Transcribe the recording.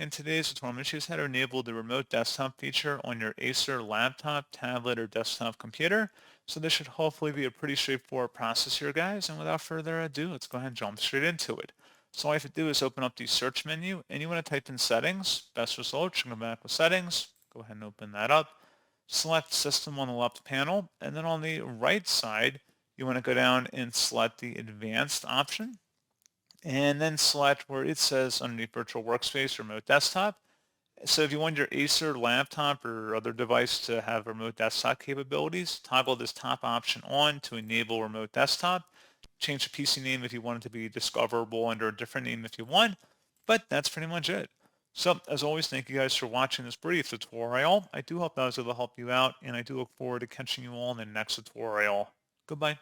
In today's tutorial, I'm going to show you how to enable the remote desktop feature on your Acer laptop, tablet, or desktop computer. So this should hopefully be a pretty straightforward process here, guys. And without further ado, let's go ahead and jump straight into it. So all you have to do is open up the search menu, and you want to type in settings. Best result, you can go back with settings. Go ahead and open that up. Select system on the left panel, and then on the right side, you want to go down and select the advanced option, and then select where it says underneath virtual workspace remote desktop. So if you want your Acer laptop or other device to have remote desktop capabilities, toggle this top option on to enable remote desktop. Change the PC name if you want it to be discoverable under a different name if you want, but that's pretty much it. So as always, thank you guys for watching this brief tutorial. I do hope that was able to help you out, and I do look forward to catching you all in the next tutorial. Goodbye.